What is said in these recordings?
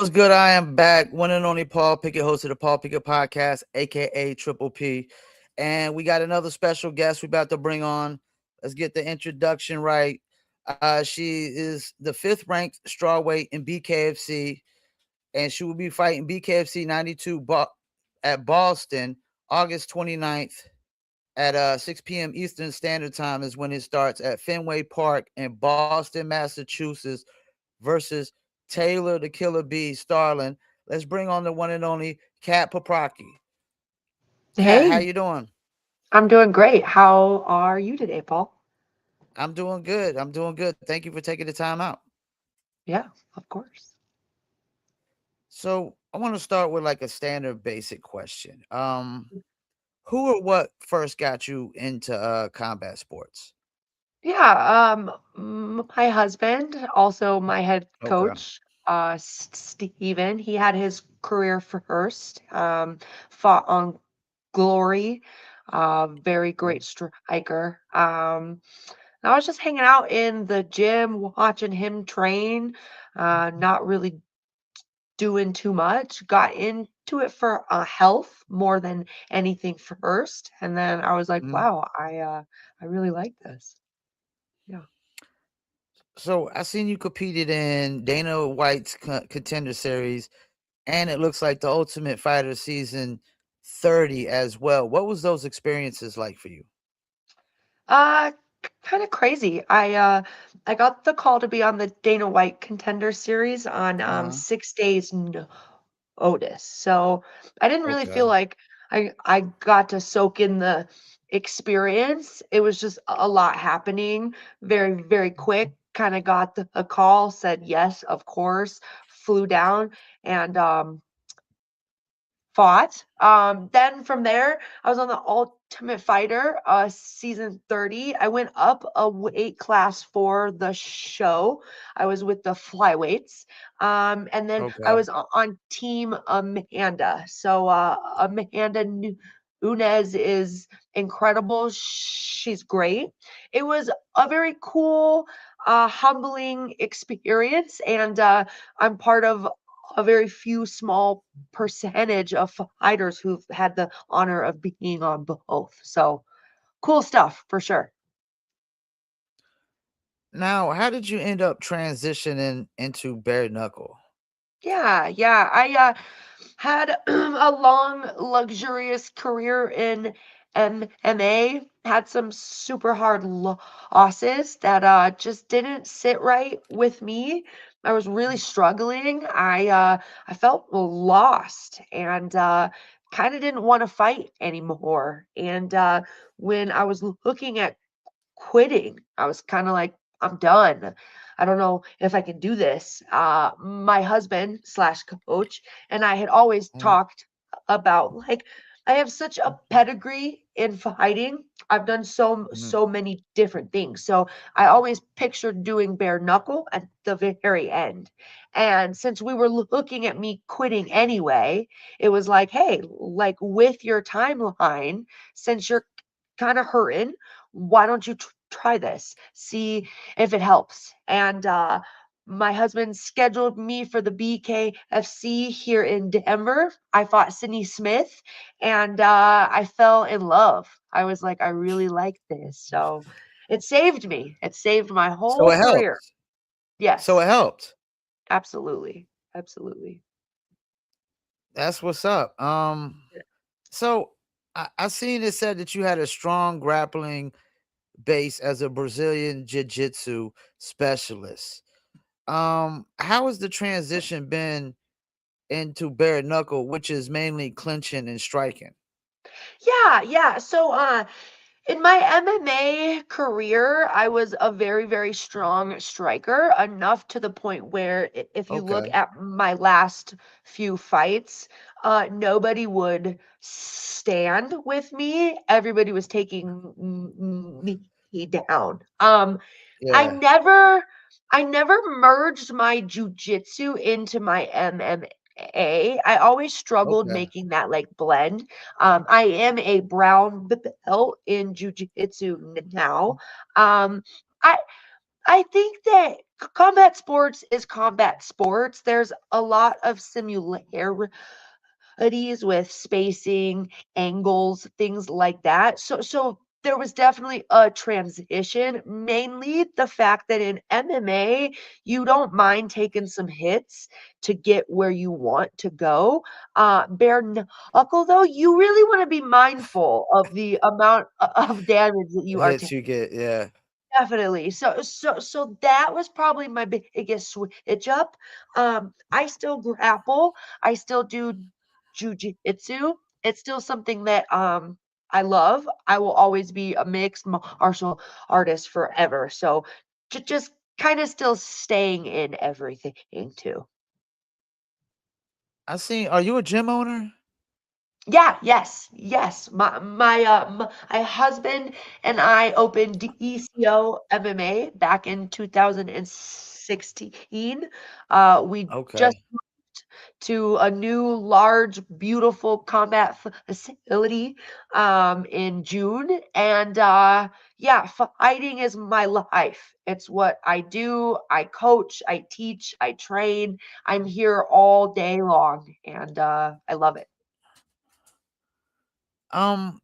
What's good? I am back. One and only Paul Pickett, host of the Paul Pickett Podcast, aka Triple P. And we got another special guest we about to bring on. Let's get the introduction right. She is the fifth ranked strawweight in BKFC, and she will be fighting BKFC 92 at Boston, August 29th at 6 p.m. Eastern Standard Time is when it starts at Fenway Park in Boston, Massachusetts versus Taylor the Killer Bee Starlin. Let's bring on the one and only Kat Paprocki. Kat, how Hey, you doing? I'm doing great. How are you today, Paul? I'm doing good. I'm doing good. Thank you for taking the time out. Yeah, of course. So I want to start with like a standard basic question. Who or what first got you into combat sports? Yeah, my husband, also my head Okay. coach, Steven, he had his career first, fought on Glory, very great striker. I was just hanging out in the gym, watching him train, not really doing too much, got into it for health more than anything first, and then I was like, Mhm. wow, I really like this. Yeah. So I seen you competed in Dana White's Contender Series, and it looks like the Ultimate Fighter season 30 as well. What was those experiences like for you? uh Kind of crazy. I got the call to be on the Dana White Contender Series on Uh-huh. 6 days notice, so I didn't really Okay. feel like I got to soak in the experience. It was just a lot happening very quick. Kind of got a call, said yes, of course, flew down and fought. Then from there, I was on the Ultimate Fighter, season 30. I went up a weight class for the show. I was with the flyweights. And then I Okay. was on Team Amanda. So Amanda Nunes is incredible. She's great. It was a very cool, humbling experience, and I'm part of a very few small percentage of fighters who've had the honor of being on both. So cool stuff for sure. Now, how did you end up transitioning into bare knuckle? Yeah. I had a long, luxurious career in MMA. Had some super hard losses that just didn't sit right with me. I was really struggling. I felt lost and kind of didn't want to fight anymore. And when I was looking at quitting. I was kind of like, I'm done. I don't know if I can do this. My husband slash coach and I had always Mhm, talked about like I have such a pedigree in fighting. I've done mhm. so many different things. So I always pictured doing bare knuckle at the very end. And since we were looking at me quitting anyway, it was like, hey, like with your timeline, since you're kind of hurting, why don't you try this? See if it helps. And my husband scheduled me for the BKFC here in Denver. I fought Sydney Smith and I fell in love. I was like, I really like this. So it saved me. It saved my So whole it career. helped. So it Yes, helped. absolutely. Absolutely. That's what's up. So I seen it said that you had a strong grappling base as a Brazilian jiu-jitsu specialist. How has the transition been into bare knuckle, which is mainly clinching and striking? Yeah. So in my MMA career, I was a very strong striker, enough to the point where if you look Okay. at my last few fights, nobody would stand with me. Everybody was taking me down. I Yeah. never I never merged my jujitsu into my MMA. I always struggled Okay. making that like blend. I am a brown belt in jujitsu now. Um, I I think that combat sports is combat sports. There's a lot of similarities with spacing, angles, things like that. So there was definitely a transition, mainly the fact that in MMA, you don't mind taking some hits to get where you want to go. Bare knuckle, though, you really want to be mindful of the amount of damage that you are hits taking. you get. Yeah. Definitely. So that was probably my biggest switch up. I still grapple. I still do jujitsu. It's still something that I love. I will always be a mixed martial artist forever. So just kind of still staying in everything too. I seen. Are you a gym owner? Yeah, yes. My husband and I opened DECO MMA back in 2016. We just Okay. to a new, large, beautiful combat facility in June, and yeah, fighting is my life. It's what I do. I coach, I teach, I train. I'm here all day long, and I love it.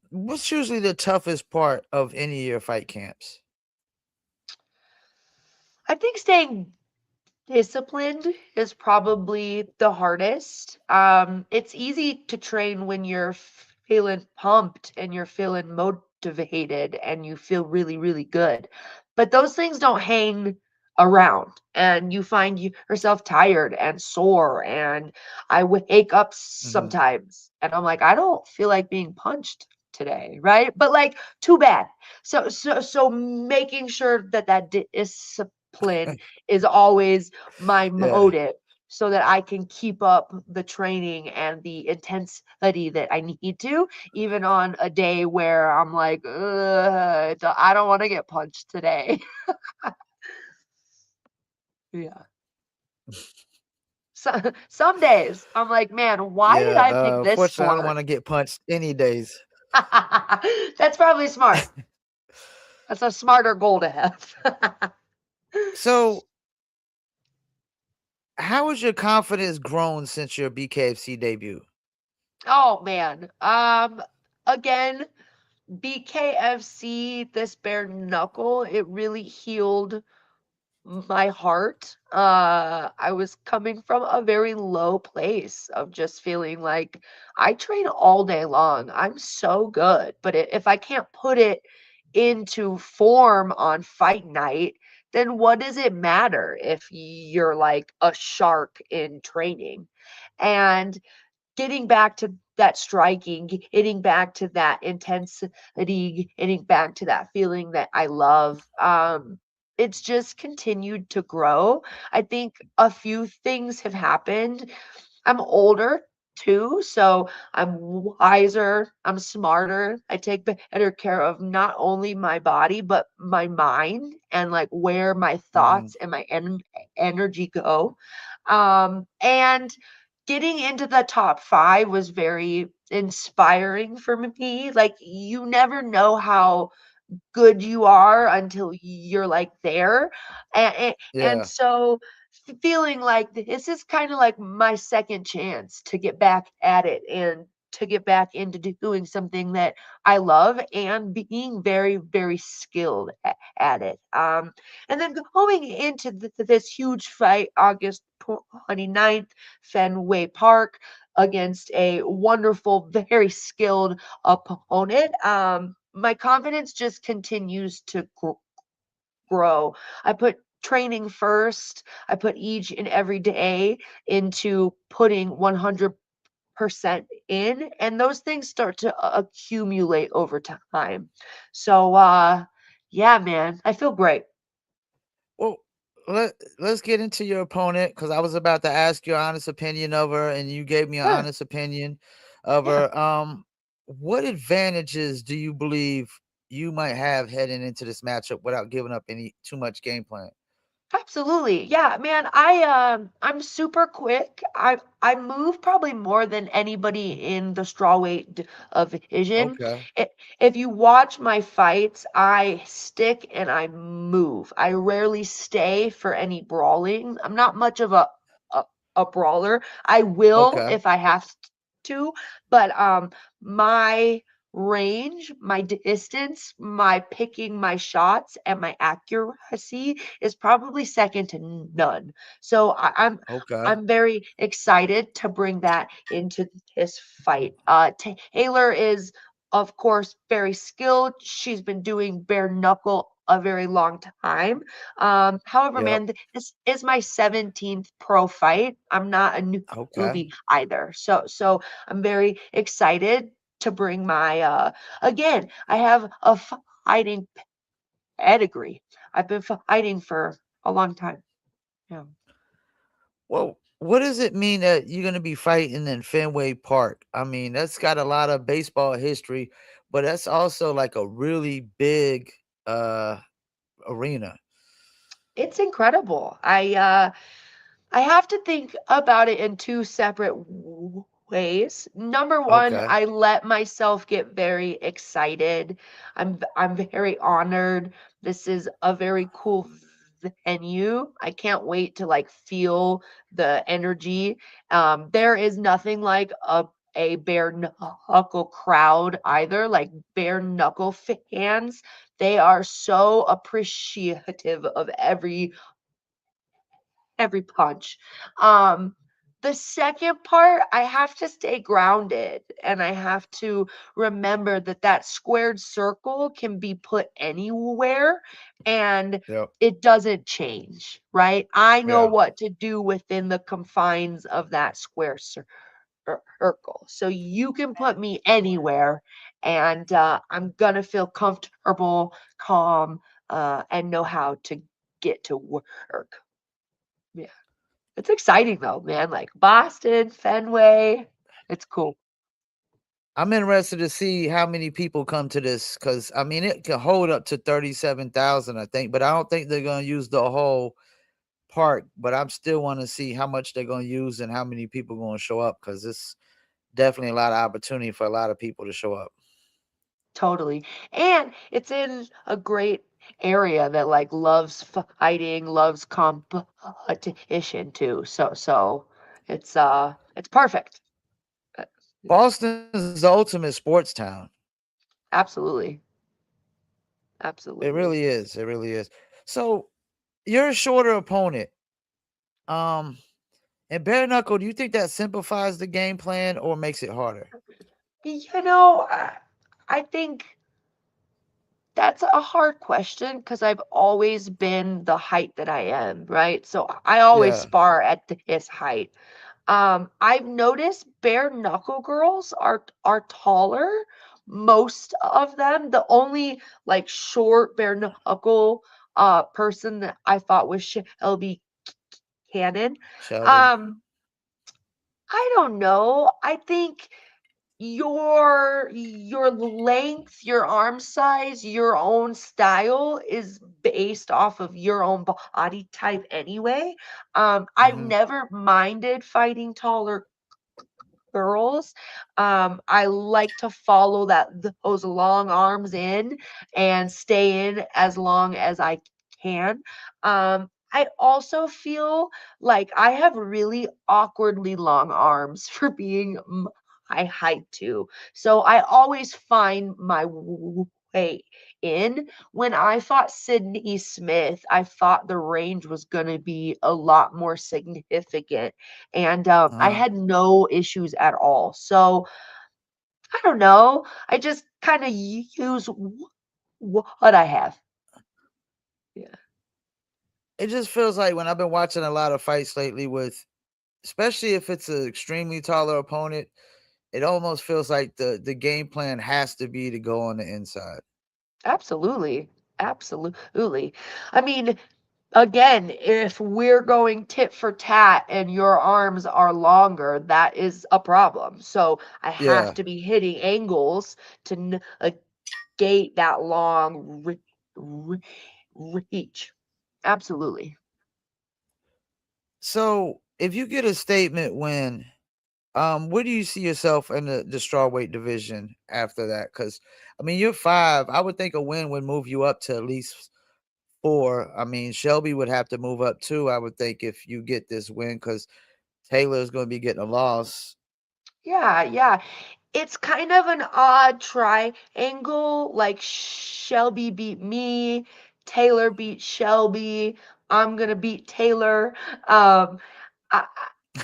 What's usually the toughest part of any of your fight camps? I think staying disciplined is probably the hardest. It's easy to train when you're feeling pumped and you're feeling motivated and you feel really, really good. But those things don't hang around and you find yourself tired and sore. And I wake up Hmm. sometimes and I'm like, I don't feel like being punched today, right? But like, too bad. So making sure that that discipline is always my Yeah. motive so that I can keep up the training and the intensity that I need to, even on a day where I'm like, "Ugh, I don't want to get punched today." Yeah. So, some days I'm like, man, why did Yeah. I pick this Fortunately, I don't sport? want to get punched any days. That's probably smart. That's a smarter goal to have. So, how has your confidence grown since your BKFC debut? Oh man. Again, BKFC, this bare knuckle, it really healed my heart. I was coming from a very low place of just feeling like I train all day long. I'm so good, but if I can't put it into form on fight night, then what does it matter if you're like a shark in training? And getting back to that striking, getting back to that intensity, getting back to that feeling that I love. It's just continued to grow. I think a few things have happened. I'm older too, so I'm wiser, I'm smarter. I take better care of not only my body, but my mind and like where my Hmm. thoughts and my energy go. And getting into the top 5 was very inspiring for me. Like, you never know how good you are until you're like there. And Yeah. so feeling like this is kind of like my second chance to get back at it and to get back into doing something that I love and being very, very skilled at it. And then going into this huge fight, August 29th, Fenway Park, against a wonderful, very skilled opponent. My confidence just continues to grow. I put training first. I put each and every day into putting 100% in, and those things start to accumulate over time. So, yeah, man, I feel great. Well, let's get into your opponent because I was about to ask your honest opinion of her, and you gave me an Sure. honest opinion of Yeah. her. What advantages do you believe you might have heading into this matchup without giving up any too much game plan? Absolutely. Yeah, man, I'm super quick. I move probably more than anybody in the strawweight division. Okay. I- If you watch my fights, I stick and I move. I rarely stay for any brawling. I'm not much of a, a brawler. I will Okay. if I have to, but my range, my distance, my picking my shots, and my accuracy is probably second to none. So Okay. I'm very excited to bring that into this fight. Taylor is, of course, very skilled. She's been doing bare knuckle a very long time. However, Yep. man, this is my 17th pro fight. I'm not a Okay. newbie either. So I'm very excited to bring my again, I have a fighting pedigree. I've been fighting for a long time. Yeah. Well, what does it mean that you're gonna be fighting in Fenway Park? I mean, that's got a lot of baseball history, but that's also like a really big uh arena. It's incredible. I have to think about it in two separate ways. Number one, Okay. I let myself get very excited. I'm very honored. This is a very cool venue. I can't wait to like feel the energy. There is nothing like a bare knuckle crowd either. Like bare knuckle fans, they are so appreciative of every punch. Um, the second part, I have to stay grounded and I have to remember that that squared circle can be put anywhere and Yep. it doesn't change, right? I know Yeah. what to do within the confines of that square circle. So you can put me anywhere and I'm gonna feel comfortable, calm, and know how to get to work. Yeah. It's exciting though, man, like Boston, Fenway, it's cool. I'm interested to see how many people come to this because I mean it can hold up to 37,000, I think, but I don't think they're gonna use the whole park. But I'm still want to see how much they're gonna use and how many people gonna show up because it's definitely a lot of opportunity for a lot of people to show up. Totally. And it's in a great area that like loves fighting, loves competition too. So it's perfect. Uh, Boston's the ultimate sports town. Absolutely. It Absolutely. really is. It really is. So you're a shorter opponent. Um, and bare knuckle, do you think that simplifies the game plan or makes it harder? You know, I think that's a hard question because I've always been the height that I am, right? So I always Yeah, spar at this height. I've noticed bare knuckle girls are taller. Most of them. The only like short bare knuckle person that I thought was Shelby Cannon. Shelby. Um, I don't know. I think your length, your arm size, your own style is based off of your own body type anyway. I've Hmm. never minded fighting taller girls. I like to follow those long arms in and stay in as long as I can. I also feel like I have really awkwardly long arms for being my height too. So I always find my way in. When I fought Sydney Smith, I thought the range was going to be a lot more significant and I Uh, had no issues at all. So I don't know. I just kind of use what I have. Yeah, it just feels like when I've been watching a lot of fights lately with, especially if it's an extremely taller opponent, it almost feels like the game plan has to be to go on the inside. absolutely. Absolutely. I mean, again, if we're going tit for tat and your arms are longer, that is a problem. So I have Yeah. to be hitting angles to negate that long reach. Absolutely. So if you get a statement win, where do you see yourself in the strawweight division after that? Because I mean, you're 5. I would think a win would move you up to at least 4. I mean, Shelby would have to move up too. I would think if you get this win, because Taylor is going to be getting a loss. Yeah, yeah. It's kind of an odd triangle. Like Shelby beat me, Taylor beat Shelby. I'm gonna beat Taylor. Um,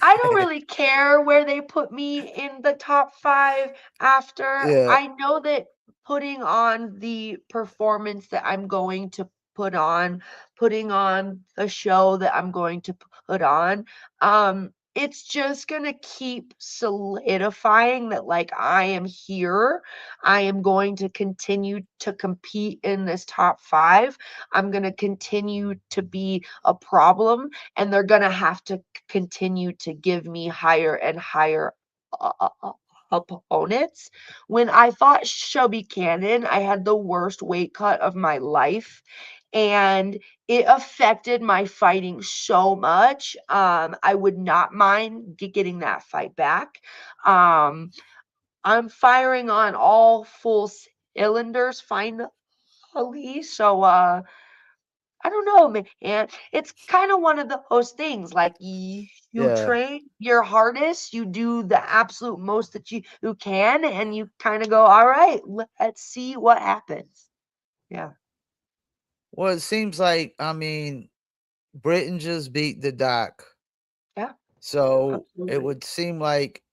I don't really care where they put me in the top 5 after. Yeah, I know that putting on the performance that I'm going to put on, putting on a show that I'm going to put on, it's just gonna keep solidifying that, like, I am here. I am going to continue to compete in this top 5. I'm gonna continue to be a problem, and they're gonna have to continue to give me higher and higher uh, uh, uh, opponents. When I fought Shelby Cannon, I had the worst weight cut of my life, and it affected my fighting so much. I would not mind getting that fight back. Um, I'm firing on all full cylinders finally. So I don't know, man. It's kind of one of those things. Like you yeah. train your hardest, you do the absolute most that you can, and you kind of go, all right, let's see what happens. Yeah, Well, it seems like, I mean, Britain just beat the Doc. yeah, So it absolutely. would seem like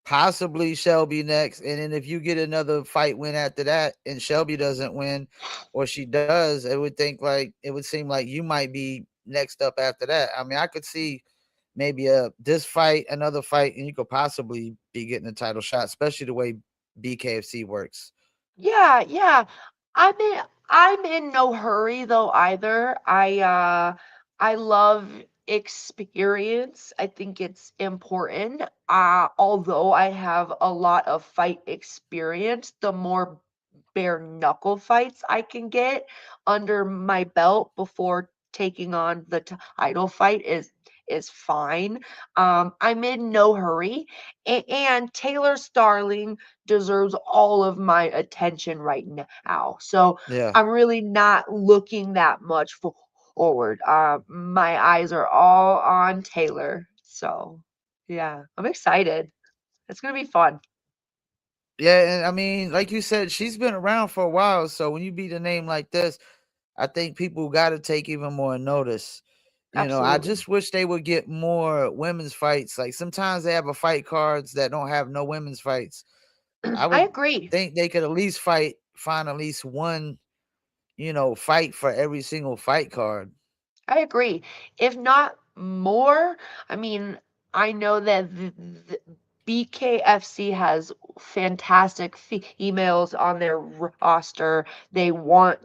possibly Shelby next. And then if you get another fight win after that and Shelby doesn't win or she does, it would think like it would seem like you might be next up after that. I mean, I could see maybe this fight, another fight, and you could possibly be getting a title shot, especially the way BKFC works. Yeah, yeah. I'm in no hurry though either. I love experience. I think it's important. Although I have a lot of fight experience, the more bare knuckle fights I can get under my belt before taking on the title fight is fine. I'm in no hurry. And Taylor Starling deserves all of my attention right now. So Yeah. I'm really not looking that much forward. My eyes are all on Taylor. So yeah, I'm excited. It's gonna be fun. Yeah, and I mean, like you said, she's been around for a while. So when you beat a name like this, I think people got to take even more notice. You know, I Absolutely. just wish they would get more women's fights. Like sometimes they have a fight cards that don't have no women's fights. I I would agree. think they could at least find at least one, fight for every single fight card. I agree. If not more, I mean, I know that the BKFC has fantastic females on their roster. They want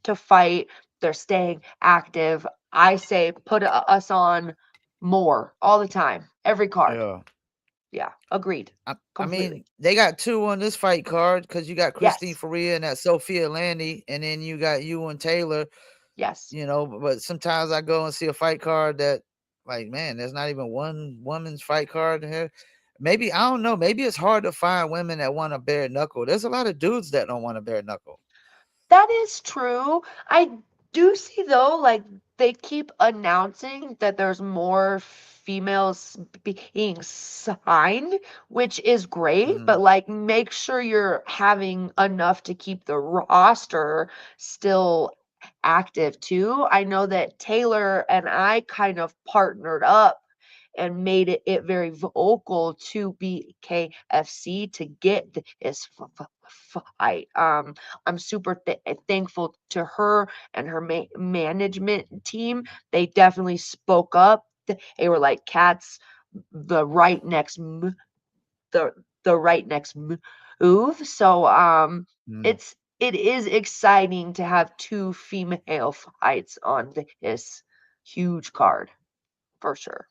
to fight. They're staying active. I say put us on more all the time, every card. Yeah. Yeah, agreed. I Completely. mean, they got two on this fight card because you got Christine Yes. Faria and that Sophia Landy, and then you got you and Taylor. Yes. But sometimes I go and see a fight card that, like, man, there's not even one woman's fight card here. Maybe I don't know. Maybe it's hard to find women that want to bare knuckle. There's a lot of dudes that don't want to bare knuckle. That is true. I do see though, like they keep announcing that there's more females being signed, which is great, Hmm. but like make sure you're having enough to keep the roster still active too. I know that Taylor and I kind of partnered up and made it very vocal to BKFC to get this fight. I'm super thankful to her and her management team. They definitely spoke up. They were like, "Cats, the right next the the right next move." So Mm. it is exciting to have two female fights on this huge card for sure.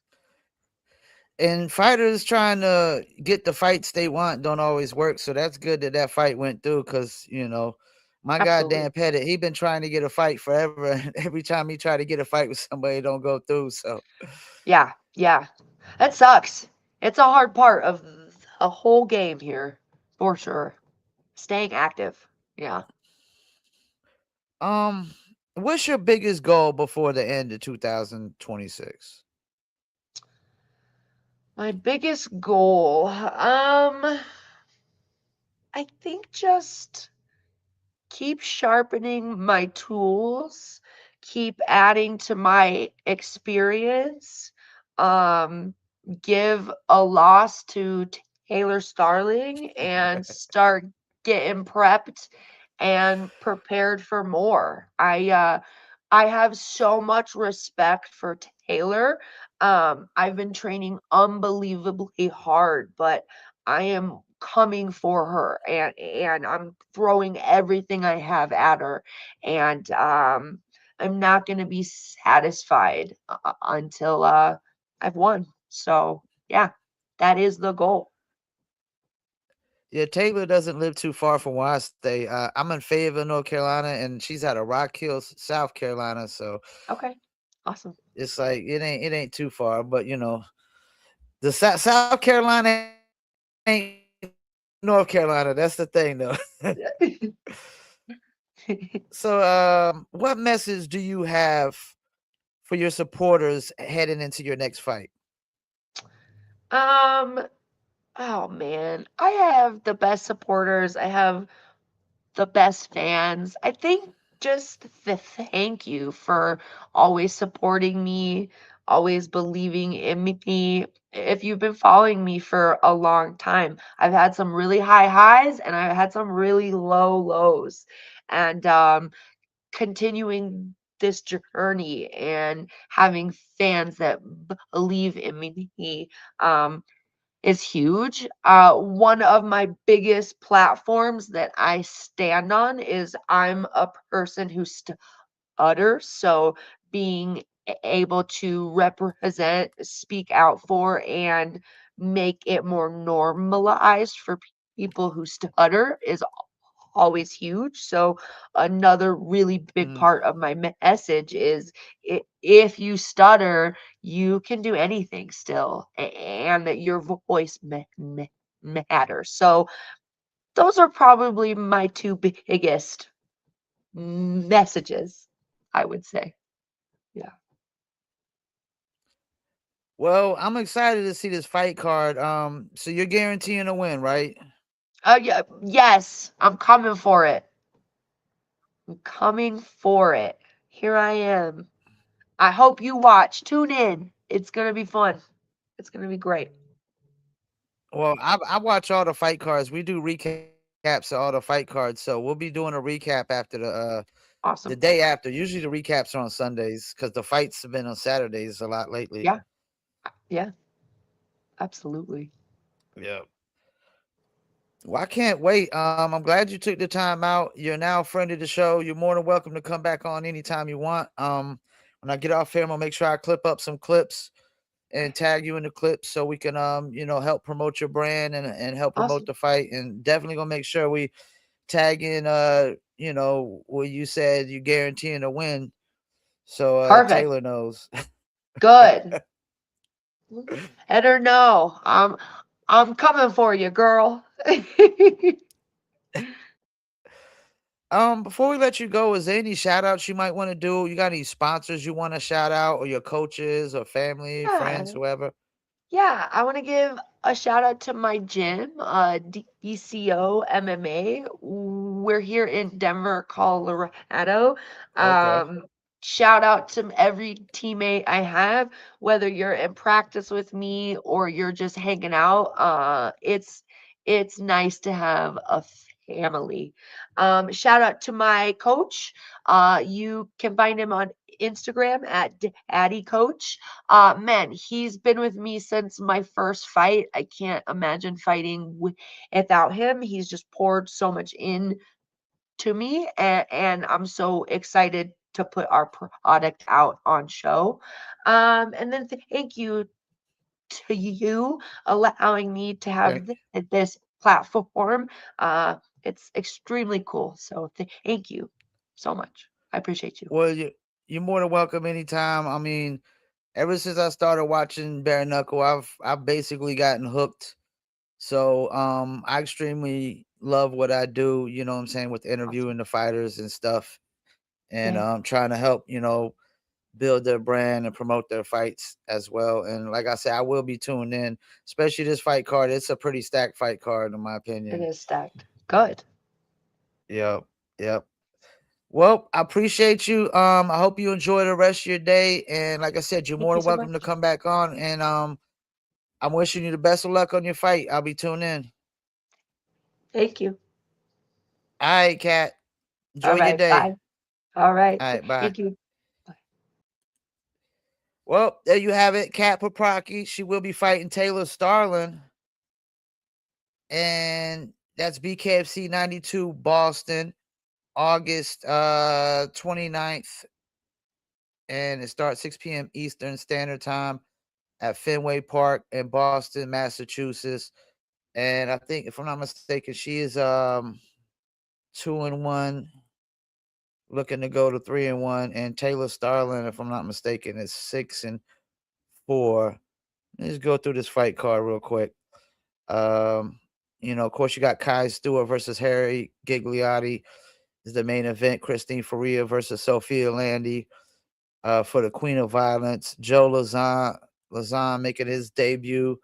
And fighters trying to get the fights they want don't always work. So that's good that that fight went through because, my guy Absolutely. Dan Pettit, he been trying to get a fight forever. And every time he try to get a fight with somebody, it don't go through. So Yeah, yeah. That sucks. It's a hard part of the whole game here, for sure. Staying active. Yeah. Um, what's your biggest goal before the end of 2026? My biggest goal, I think just keep sharpening my tools, keep adding to my experience, um, give a loss to Taylor Starling and start getting prepped and prepared for more. I have so much respect for Taylor. I've been training unbelievably hard, but I am coming for her and I'm throwing everything I have at her and I'm not going to be satisfied until I've won. So, yeah, that is the goal. Yeah, Taylor doesn't live too far from where I stay. I'm in Fayetteville, North Carolina, and she's out of Rock Hill, South Carolina. So Okay. Awesome. it's like it ain't too far. But the South Carolina ain't North Carolina. That's the thing, though. So, what message do you have for your supporters heading into your next fight? um oh man, I have the best supporters. I have the best fans. I think just the thank you for always supporting me, always believing in me. If you've been following me for a long time, I've had some really high highs and I've had some really low lows. And continuing this journey and having fans that believe in me um, is huge. One of my biggest platforms that I stand on is I'm a person who stutters. So being able to represent, speak out for, and make it more normalized for people who stutter is always huge. So another really big Mm, part of my message is if you stutter, you can do anything still, and that your voice matters. So those are probably my two biggest messages, I would say. Yeah. well, I'm excited to see this fight card. So you're guaranteeing a win, right? Yeah. Yes, I'm coming for it. I'm coming for it. Here I am. I hope you watch. Tune in. It's gonna be fun. It's gonna be great. Well, I watch all the fight cards. We do recaps of all the fight cards, so we'll be doing a recap after the Awesome. day after. Usually the recaps are on Sundays because the fights have been on Saturdays a lot lately. Yeah. Yeah. Absolutely. Yeah. Well, I can't wait. I'm glad you took the time out. You're now a friend of the show. You're more than welcome to come back on anytime you want. When I get off here, I'm gonna make sure I clip up some clips and tag you in the clips so we can help promote your brand and help promote Awesome. the fight. And definitely gonna make sure we tag in where you said you guaranteeing a win so Perfect. Taylor knows. Good. Let her know. I'm coming for you, girl. Before we let you go, is there any shout outs you might want to do? You got any sponsors you want to shout out, or your coaches or family, friends, Yeah. whoever? Yeah, I want to give a shout out to my gym, DCO MMA. We're here in Denver, Colorado. Okay. Um, Shout out to every teammate I have, whether you're in practice with me or you're just hanging out. It's nice to have a family. Shout out to my coach. You can find him on Instagram at Daddy Coach. Man, he's been with me since my first fight. I can't imagine fighting without him. He's just poured so much in to me, and I'm so excited to put our product out on show. And then thank you to you allowing me to have Thank- this platform. It's extremely cool. So thank you so much. I appreciate you. Well, you're more than welcome anytime. I mean, ever since I started watching bare knuckle, I've basically gotten hooked. So I extremely love what I do, you know what I'm saying, with Awesome. interviewing the fighters and stuff, and Yeah. trying to help, build their brand and promote their fights as well. And like I said, I will be tuned in, especially this fight card. It's a pretty stacked fight card in my It opinion. is stacked. Good. Yep. Yep. Well, I appreciate you. I hope you enjoy the rest of your day. And like I said, you're Thank more you than so welcome to much. come back on. And I'm wishing you the best of luck on your fight. I'll be tuned in. Thank you. All right, Kat. All Enjoy your right. day. Bye. All right. All right, bye. Thank you. Well, there you have it. Kat Paprocki. She will be fighting Taylor Starlin. And that's BKFC 92 Boston, August 29th. And it starts 6 p.m. Eastern Standard Time at Fenway Park in Boston, Massachusetts. And I think, if I'm not mistaken, she is 2-1, looking to go to 3-1. And Taylor Starlin, if I'm not mistaken, is 6-4. Let's go through this fight card real quick. Um, of course, you got Kai Stewart versus Harry Gigliotti is the main event. Christine Faria versus Sophia Landy for the Queen of Violence. Joe Lazan making his debut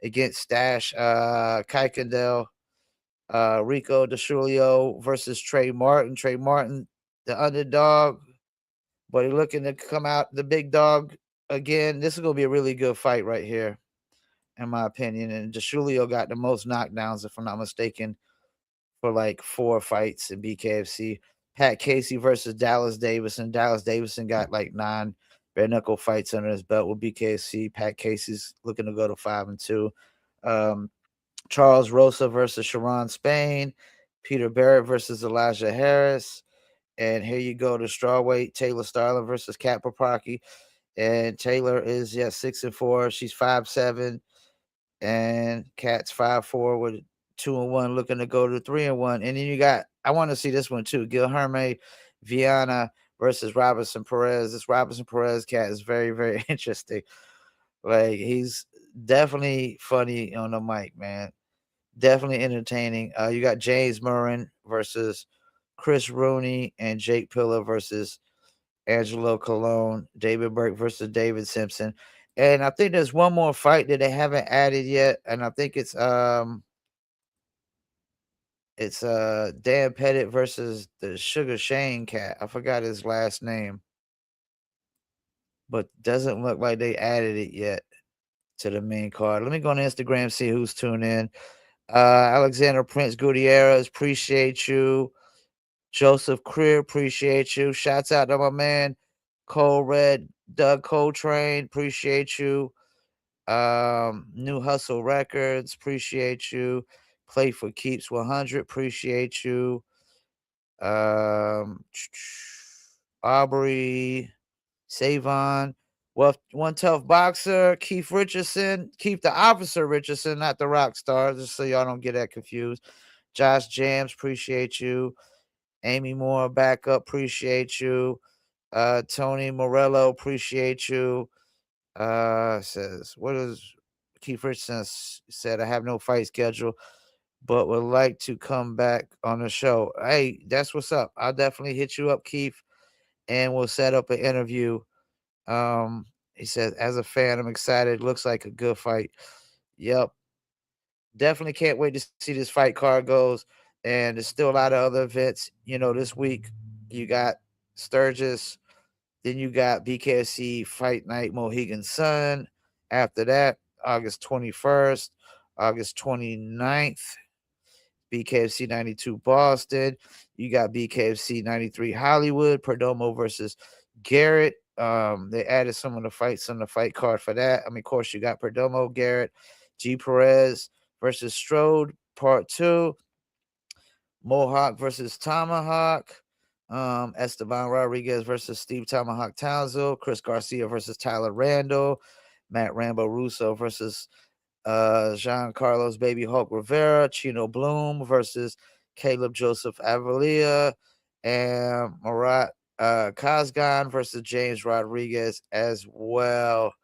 against Stash Kuykendall. Rico DeShulio versus Trey Martin. Trey Martin, the underdog, but he's looking to come out the big dog again. This is going to be a really good fight right here, in my opinion. And DeShulio got the most knockdowns, if I'm not mistaken, for like 4 fights in BKFC. Pat Casey versus Dallas Davison. Dallas Davison got like 9 bare knuckle fights under his belt with BKFC. Pat Casey's looking to go to 5-2. Um, Charles Rosa versus Sharon Spain. Peter Barrett versus Elijah Harris. And here you go, the strawweight Taylor Starlin versus Kat Paprocki. And Taylor is 6-4. She's 5'7", and Cat's 5'4" with 2-1, looking to go to 3-1. And then you got, I want to see this one too, Guilherme Viana versus Robinson Perez. This Robinson Perez cat is very, very interesting. Like, he's definitely funny on the mic, man. Definitely entertaining. You got James Murren versus Chris Rooney, and Jake Pillar versus Angelo Colon, David Burke versus David Simpson. And I think there's one more fight that they haven't added yet, and I think it's Dan Pettit versus the Sugar Shane cat. I forgot his last name, but doesn't look like they added it yet to the main card. Let me go on Instagram, see who's tuned in. Alexander Prince Gutierrez, appreciate you. Joseph Creer, appreciate you. Shouts out to my man Cole Red, Doug Coltrane, appreciate you. New Hustle Records, appreciate you. Play for Keeps 100, appreciate you. Um, Aubrey, Savon, One Tough Boxer, Keith Richardson, Keith the Officer Richardson, not the rock star, just so y'all don't get that confused. Josh Jams, appreciate you. Amy Moore, backup, appreciate you. Tony Morello, appreciate you. Says, what is Keith Richardson said? I have no fight schedule, but would like to come back on the show. Hey, that's what's up. I'll definitely hit you up, Keith, and we'll set up an interview. He said, as a fan, I'm excited. Looks like a good fight. Yep. Definitely can't wait to see this fight card goes. And there's still a lot of other events. This week you got Sturgis, then you got BKFC Fight Night Mohegan Sun. After that, August 21st, August 29th, BKFC 92 Boston. You got BKFC 93 Hollywood, Perdomo versus Garrett. They added some of the fights on the fight card for that. I mean, of course, you got Perdomo, Garrett, G. Perez versus Strode, part 2. Mohawk versus Tomahawk. Esteban Rodriguez versus Steve Tomahawk Townsend. Chris Garcia versus Tyler Randall. Matt Rambo Russo versus Jean Carlos Baby Hulk Rivera. Chino Bloom versus Caleb Joseph Avalia. And Marat Kazgan versus James Rodriguez as well.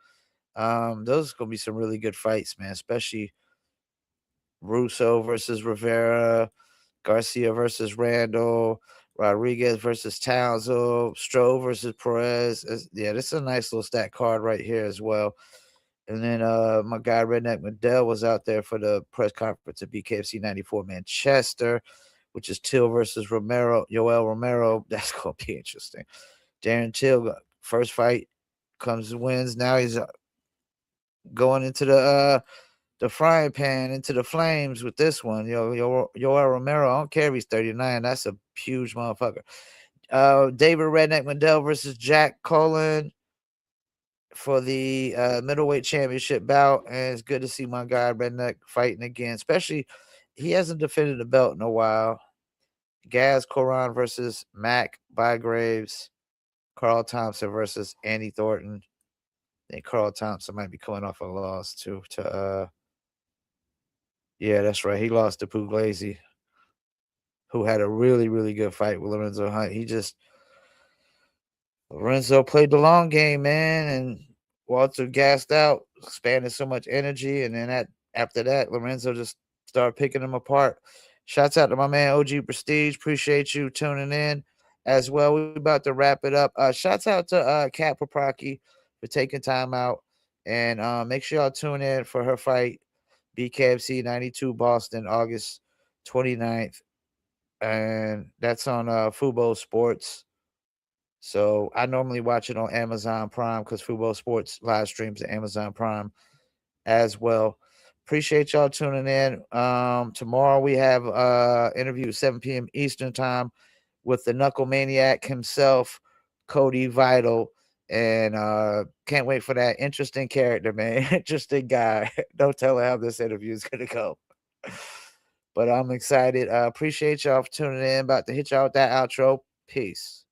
Those are gonna be some really good fights, man. Especially Russo versus Rivera, Garcia versus Randall, Rodriguez versus Townsend, Stroh versus Perez. Yeah, this is a nice little stat card right here as well. And then my guy Redneck Mandel was out there for the press conference at BKFC 94 Manchester, which is Till versus Romero, Yoel Romero. That's gonna be interesting. Darren Till, first fight comes wins. Now he's going into the frying pan, into the flames with this one. Yoel Romero. I don't care if he's 39. That's a huge motherfucker. David Redneck Mandel versus Jack Colin for the middleweight championship bout, and it's good to see my guy Redneck fighting again. Especially, he hasn't defended the belt in a while. Gaz Coran versus Mac Bygraves. Carl Thompson versus Andy Thornton. I think Carl Thompson might be coming off a loss too to yeah, that's right. He lost to Puglisi, who had a really, really good fight with Lorenzo Hunt. Lorenzo played the long game, man, and Walter gassed out, expanded so much energy, and then after that, Lorenzo just started picking him apart. Shouts out to my man OG Prestige. Appreciate you tuning in as well. We're about to wrap it up. Shouts out to Kat Paprocki for taking time out. And make sure y'all tune in for her fight, BKFC 92 Boston, August 29th. And that's on Fubo Sports. So I normally watch it on Amazon Prime because Fubo Sports live streams at Amazon Prime as well. Appreciate y'all tuning in. Tomorrow we have interview at 7 p.m. Eastern time with the Knuckle Maniac himself, Cody Vital. And can't wait for that. Interesting character, man. Interesting guy. Don't tell how this interview is gonna go. But I'm excited. Appreciate y'all for tuning in. About to hit y'all with that outro. Peace.